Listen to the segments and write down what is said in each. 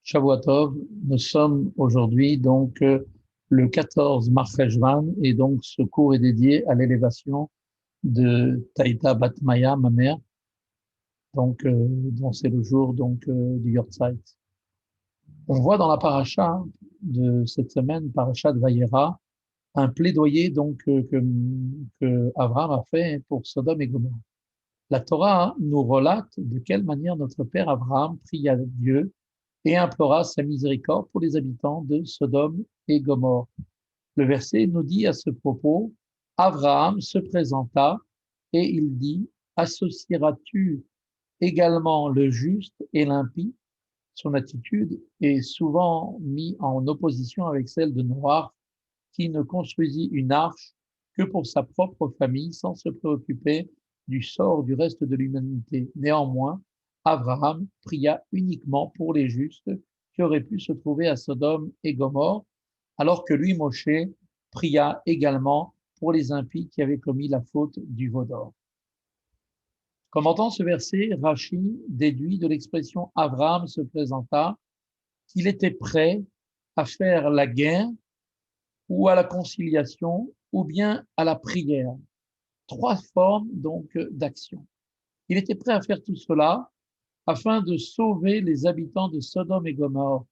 Shavua Tov, nous sommes aujourd'hui le 14 Marcheshvan et donc ce cours est dédié à l'élévation de Taïta Batmaya, ma mère, dont c'est le jour du Yortzeit. On voit dans la paracha de cette semaine, paracha de Vayera, un plaidoyer que Abraham a fait pour Sodome et Gomorrhe. La Torah nous relate de quelle manière notre père Abraham pria Dieu et implora sa miséricorde pour les habitants de Sodome et Gomorrhe. Le verset nous dit à ce propos, Abraham se présenta et il dit, associeras-tu également le juste et l'impie? Son attitude est souvent mise en opposition avec celle de Noach, qui ne construisit une arche que pour sa propre famille sans se préoccuper du sort du reste de l'humanité. Néanmoins, Abraham pria uniquement pour les justes qui auraient pu se trouver à Sodome et Gomorrhe, alors que lui, Moshe, pria également pour les impies qui avaient commis la faute du veau d'or. Commentant ce verset, Rashi déduit de l'expression Abraham se présenta qu'il était prêt à faire la guerre ou à la conciliation, ou bien à la prière. Trois formes d'action. Il était prêt à faire tout cela afin de sauver les habitants de Sodome et Gomorrhe.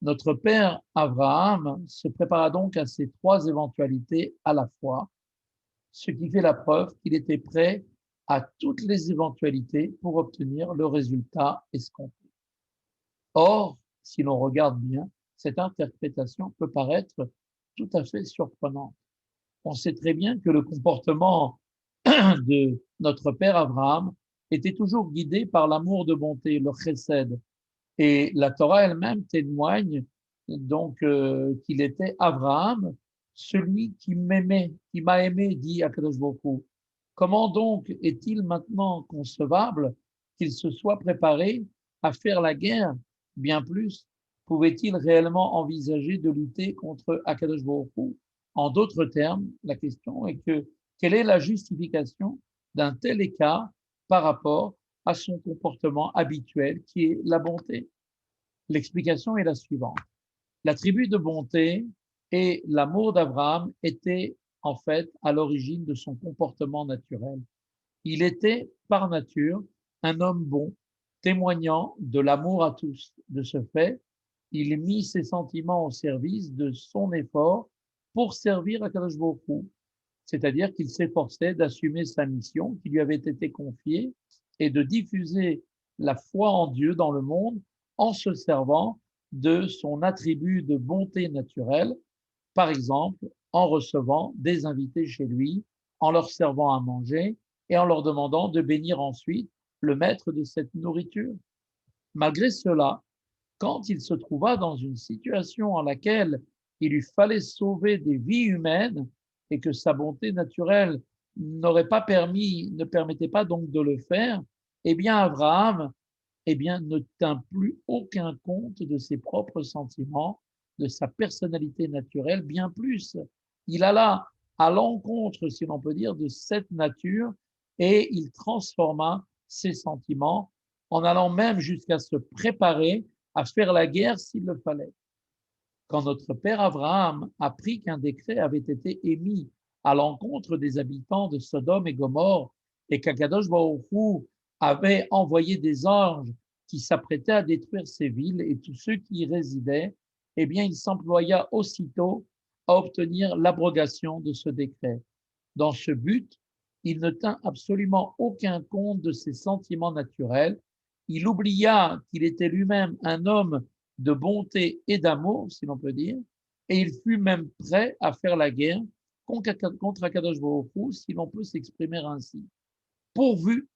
Notre père Abraham se prépara donc à ces trois éventualités à la fois, ce qui fait la preuve qu'il était prêt à toutes les éventualités pour obtenir le résultat escompté. Or, si l'on regarde bien, cette interprétation peut paraître tout à fait surprenante. On sait très bien que le comportement de notre père Abraham était toujours guidé par l'amour de bonté, le chesed. Et la Torah elle-même témoigne qu'il était Abraham, celui qui m'aimait, qui m'a aimé, dit Akadosh Baruch Hu. Comment donc est-il maintenant concevable qu'il se soit préparé à faire la guerre? Bien plus, pouvait-il réellement envisager de lutter contre Akadosh Baruch Hu? En d'autres termes, la question est que quelle est la justification d'un tel écart par rapport à son comportement habituel qui est la bonté? L'explication est la suivante. L'attribut de bonté et l'amour d'Abraham étaient en fait à l'origine de son comportement naturel. Il était par nature un homme bon, témoignant de l'amour à tous. De ce fait, il mit ses sentiments au service de son effort pour servir à Kadosh Baruch Hu, c'est-à-dire qu'il s'efforçait d'assumer sa mission qui lui avait été confiée et de diffuser la foi en Dieu dans le monde en se servant de son attribut de bonté naturelle, par exemple en recevant des invités chez lui, en leur servant à manger et en leur demandant de bénir ensuite le maître de cette nourriture. Malgré cela, quand il se trouva dans une situation en laquelle il lui fallait sauver des vies humaines et que sa bonté naturelle ne permettait pas donc de le faire, eh bien Abraham ne tint plus aucun compte de ses propres sentiments, de sa personnalité naturelle, bien plus. Il alla à l'encontre, si l'on peut dire, de cette nature et il transforma ses sentiments en allant même jusqu'à se préparer à faire la guerre s'il le fallait. Quand notre père Abraham apprit qu'un décret avait été émis à l'encontre des habitants de Sodome et Gomorrhe et qu'Akadosh Baruch Hu avait envoyé des anges qui s'apprêtaient à détruire ces villes et tous ceux qui y résidaient, eh bien, il s'employa aussitôt à obtenir l'abrogation de ce décret. Dans ce but, il ne tint absolument aucun compte de ses sentiments naturels. Il oublia qu'il était lui-même un homme de bonté et d'amour, si l'on peut dire, et il fut même prêt à faire la guerre contre Akadosh Baruch Hu, si l'on peut s'exprimer ainsi, pourvu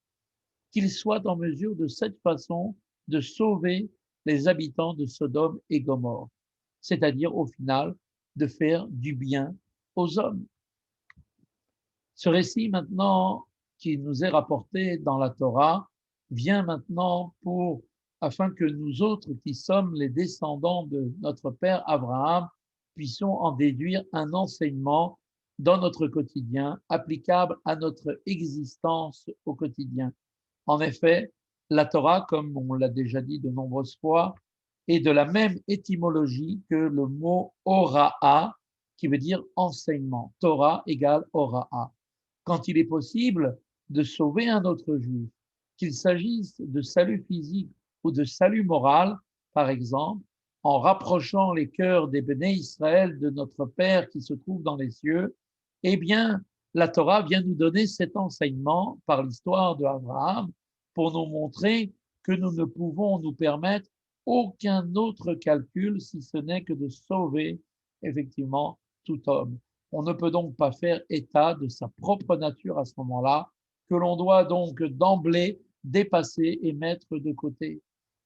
qu'il soit en mesure de cette façon de sauver les habitants de Sodome et Gomorrhe, c'est-à-dire au final de faire du bien aux hommes. Ce récit maintenant qui nous est rapporté dans la Torah vient maintenant afin que nous autres qui sommes les descendants de notre père Abraham puissions en déduire un enseignement dans notre quotidien applicable à notre existence au quotidien. En effet, la Torah, comme on l'a déjà dit de nombreuses fois, est de la même étymologie que le mot Hora'a, qui veut dire enseignement. Torah égale Hora'a. Quand il est possible de sauver un autre juif, qu'il s'agisse de salut physique ou de salut moral, par exemple, en rapprochant les cœurs des béné Israël de notre Père qui se trouve dans les cieux, eh bien, la Torah vient nous donner cet enseignement par l'histoire d'Abraham pour nous montrer que nous ne pouvons nous permettre aucun autre calcul si ce n'est que de sauver effectivement tout homme. On ne peut donc pas faire état de sa propre nature à ce moment-là, que l'on doit donc d'emblée dépasser et mettre de côté.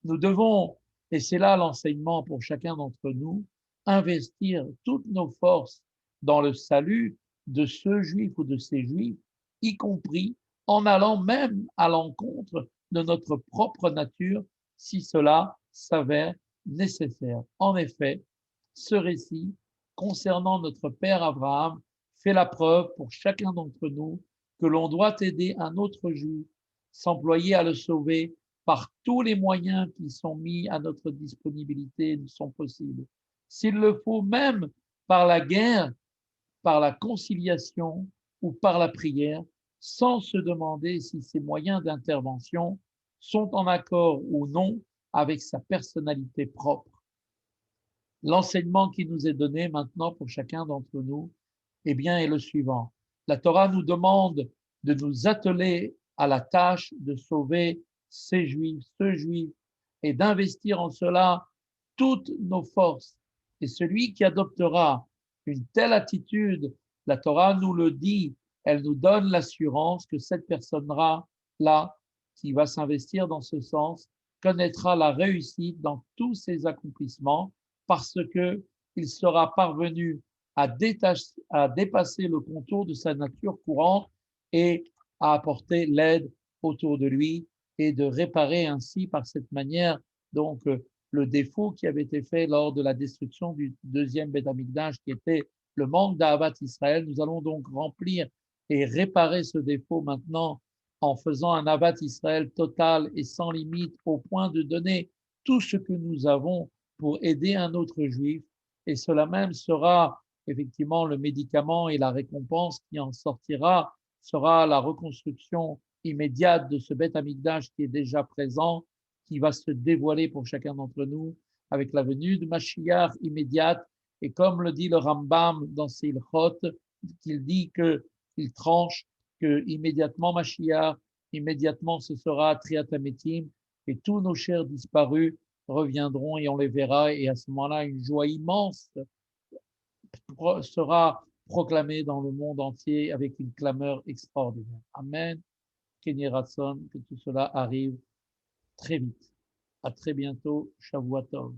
Nous devons, et c'est là l'enseignement pour chacun d'entre nous, investir toutes nos forces dans le salut de ce juif ou de ces juifs, y compris en allant même à l'encontre de notre propre nature si cela s'avère nécessaire. En effet, ce récit concernant notre père Abraham fait la preuve pour chacun d'entre nous que l'on doit aider un autre juif, s'employer à le sauver par tous les moyens qui sont mis à notre disponibilité et sont possibles. S'il le faut, même par la guerre, par la conciliation ou par la prière, sans se demander si ces moyens d'intervention sont en accord ou non avec sa personnalité propre. L'enseignement qui nous est donné maintenant pour chacun d'entre nous, eh bien, est le suivant. La Torah nous demande de nous atteler à la tâche de sauver ces Juifs, ce Juif, et d'investir en cela toutes nos forces. Et celui qui adoptera une telle attitude, la Torah nous le dit, elle nous donne l'assurance que cette personne-là, qui va s'investir dans ce sens, connaîtra la réussite dans tous ses accomplissements parce que il sera parvenu à dépasser le contour de sa nature courante et à apporter l'aide autour de lui et de réparer ainsi par cette manière donc le défaut qui avait été fait lors de la destruction du deuxième Beth Amikdash, qui était le manque d'Ahavat Israël. Nous allons donc remplir et réparer ce défaut maintenant en faisant un Ahavat Israël total et sans limite, au point de donner tout ce que nous avons pour aider un autre juif. Et cela même sera effectivement le médicament et la récompense qui en sortira, sera la reconstruction immédiate de ce Beth Amikdash qui est déjà présent, qui va se dévoiler pour chacun d'entre nous avec la venue de Mashiach immédiate. Et comme le dit le Rambam dans ses Ilchot, qu'il dit qu'il tranche, que immédiatement Mashiach, immédiatement ce sera Triatametim, et tous nos chers disparus reviendront et on les verra. Et à ce moment-là, une joie immense sera proclamée dans le monde entier avec une clameur extraordinaire. Amen. Kenny Ratson, que tout cela arrive très vite. À très bientôt. Shavua Tov.